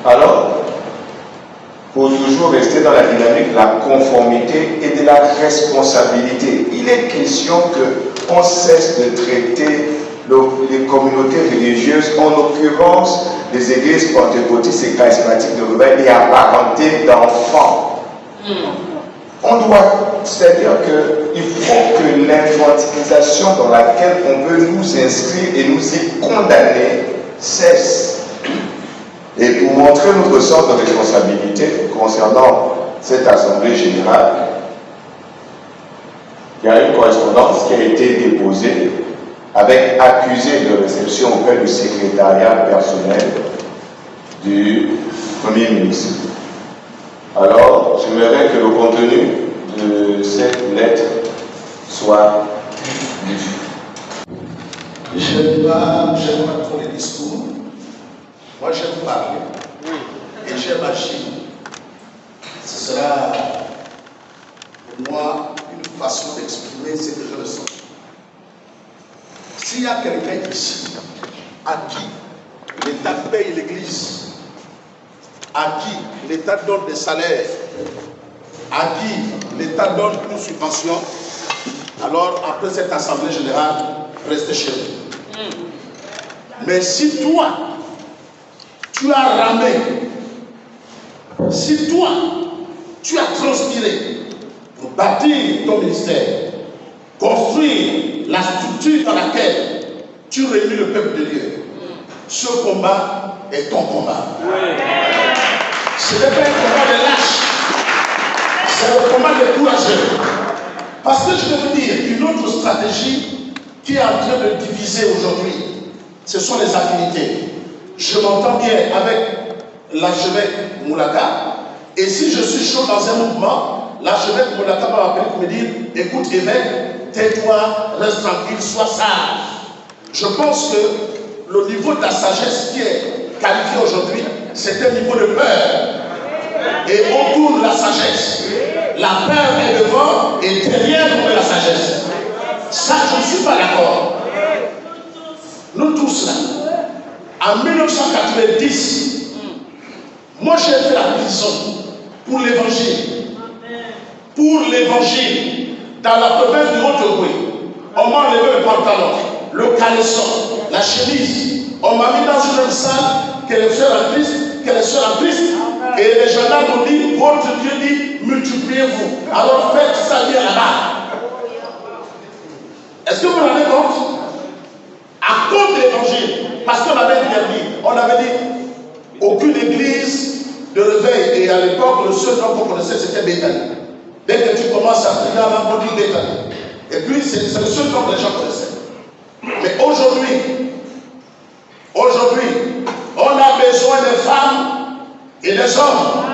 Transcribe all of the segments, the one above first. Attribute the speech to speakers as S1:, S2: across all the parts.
S1: Alors, pour toujours rester dans la dynamique de la conformité et de la responsabilité, il est question qu'on cesse de traiter les communautés religieuses, en l'occurrence les églises pentecôtistes et charismatiques de Rebelle, et apparentés d'enfants. On doit, c'est-à-dire qu'il faut que l'infantilisation dans laquelle on veut nous inscrire et nous y condamner cesse. Et pour montrer notre sens de responsabilité concernant cette Assemblée générale, il y a une correspondance qui a été déposée avec accusé de réception auprès du secrétariat personnel du Premier ministre. Alors, j'aimerais que le contenu de cette lettre soit lu.
S2: J'aime pas trop les discours. Moi, j'aime parler. Et j'aime agir. Ce sera pour moi une façon d'exprimer ce que je ressens. S'il y a quelqu'un ici à qui l'État paye l'Église, à qui l'État donne des salaires, à qui l'État donne une subvention, alors après cette assemblée générale, restez chez vous. Mais si toi, tu as ramé, si toi, tu as transpiré pour bâtir ton ministère, construire la structure dans laquelle tu réunis le peuple de Dieu, ce combat est ton combat. Ce n'est pas un combat de lâche, c'est un combat de courageux. Parce que je vais vous dire, une autre stratégie qui est en train de diviser aujourd'hui, ce sont les affinités. Je m'entends bien avec l'archevêque Moulaka, et si je suis chaud dans un mouvement, l'archevêque Moulaka m'a appelé pour me dire, écoute évêque, tais-toi, reste tranquille, sois sage. Je pense que le niveau de la sagesse qui est qualifié aujourd'hui, c'est un niveau de peur. Et on tourne la sagesse. La peur est devant et derrière nous la sagesse. Ça, je ne suis pas d'accord. Nous tous là, en 1990, moi j'ai fait la prison pour l'évangile. Pour l'évangile, dans la province du Haut-Ogooué, on m'a enlevé le pantalon, le caleçon, la chemise. On m'a mis dans une même salle que les frères en Christ, que les soeurs en Christ. Et les gendarmes m'ont dit, votre Dieu dit, multipliez-vous. Alors faites ça bien là-bas. Est-ce que vous vous rendez compte? À cause de l'évangile, parce qu'on avait interdit, on avait dit, aucune église de réveil. Et à l'époque, le seul nom qu'on connaissait, c'était Béthanie. Dès que tu commences à prier, on dit Béthanie. Et puis, c'est le seul nom que les gens connaissaient. Mais aujourd'hui, on a besoin des femmes et des hommes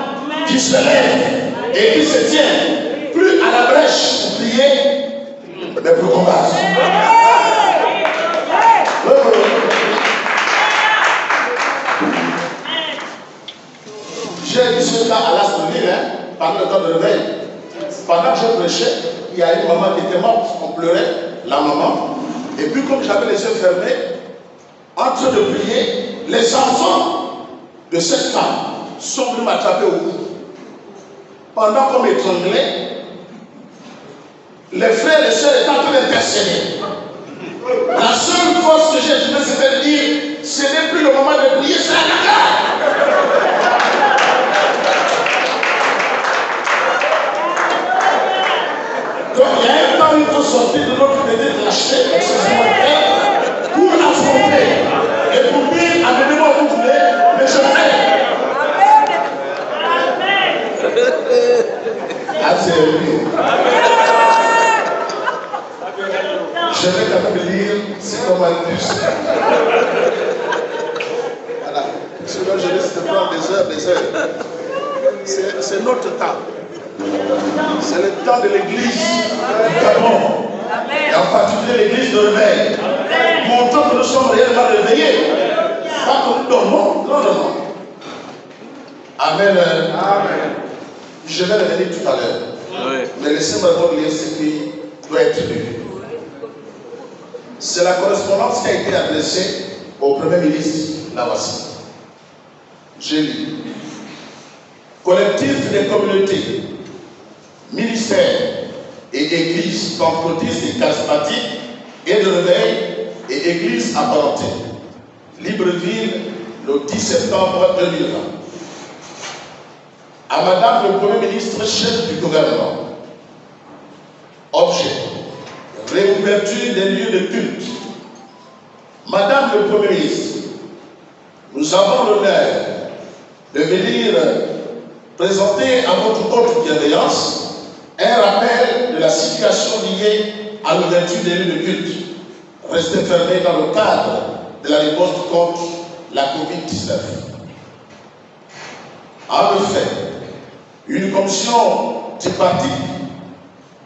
S2: qui se lèvent et qui se tiennent plus à la brèche pour prier, mais pour combattre. J'ai dit cela à l'Assemblée, pendant le temps de réveil. Pendant que je prêchais, il y a une maman qui était morte, on pleurait, la maman. Et puis comme j'avais les yeux fermés, en train de prier, les enfants de cette femme sont venus m'attraper au cou. Pendant qu'on m'étranglait, les frères et les sœurs étaient en train d'intercéder. La seule force que j'ai trouvée, c'était de dire, ce n'est plus le moment de prier, c'est la caca. Donc il y a un temps où il faut sortir de notre idée de lâcheté, pour affronter et pour dire, amenez-moi où vous voulez, mais je fais. Ah, c'est lui. Je vais quand même lire, c'est comme un bus. Voilà. Sinon, je risque de prendre des heures. C'est notre temps. C'est le temps de l'église du Gabon. Et en particulier l'église de réveil. Montrons que nous sommes réellement réveillés. Pas que nous dormons. Non, non, non. Amen. Amen. Je vais revenir tout à l'heure. Oui. Mais laissez-moi vous lire ce qui doit être lu. C'est la correspondance qui a été adressée au Premier ministre, la voici. J'ai lu. Collectif des communautés, ministères et églises pentecôtistes et charismatiques et de réveil et églises apparentées. Libreville, le 10 septembre 2020. À Madame le Premier ministre, chef du gouvernement. Objet. Réouverture des lieux de culte. Madame le Premier ministre, nous avons l'honneur de venir présenter à votre haute bienveillance un rappel de la situation liée à l'ouverture des lieux de culte restés fermés dans le cadre de la riposte contre la COVID-19. En effet, une commission tripartite,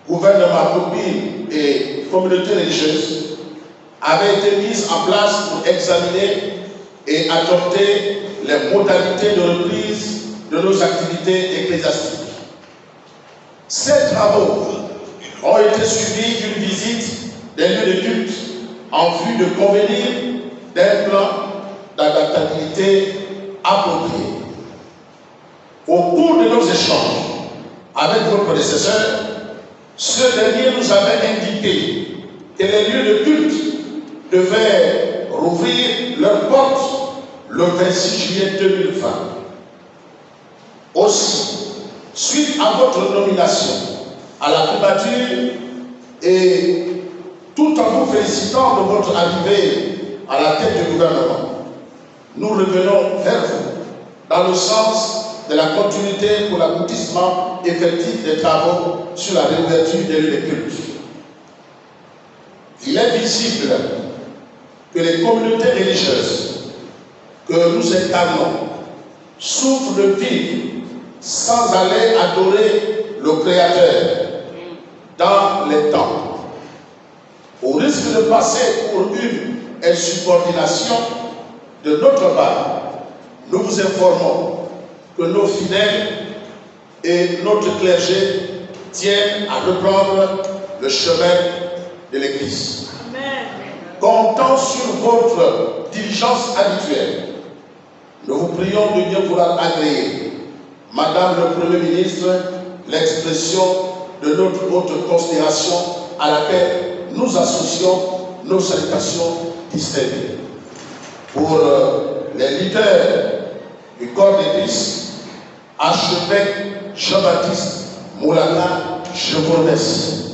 S2: gouvernement, copine et communauté religieuse, avait été mise en place pour examiner et adopter les modalités de reprise de nos activités ecclésiastiques. Ces travaux ont été suivis d'une visite des lieux de culte en vue de convenir d'un plan d'adaptabilité approprié. Au cours de nos échanges avec vos prédécesseurs, ce dernier nous avait indiqué que les lieux de culte devaient rouvrir leurs portes le 26 juillet 2020. Aussi, suite à votre nomination à la primature et tout en vous félicitant de votre arrivée à la tête du gouvernement, nous revenons vers vous dans le sens de la continuité pour l'aboutissement effectif des travaux sur la réouverture des lieux de culte. Il est visible que les communautés religieuses que nous incarnons souffrent de vivre sans aller adorer le Créateur dans les temples. Au risque de passer pour une insubordination de notre part, nous vous informons que nos fidèles et notre clergé tiennent à reprendre le chemin de l'Église. Comptant sur votre diligence habituelle, nous vous prions de bien vouloir agréer, Madame le Premier ministre, l'expression de notre haute considération à laquelle nous associons nos salutations distinguées. Pour les leaders du corps d'église, archevêque Jean-Baptiste Moulana, je vous remercie.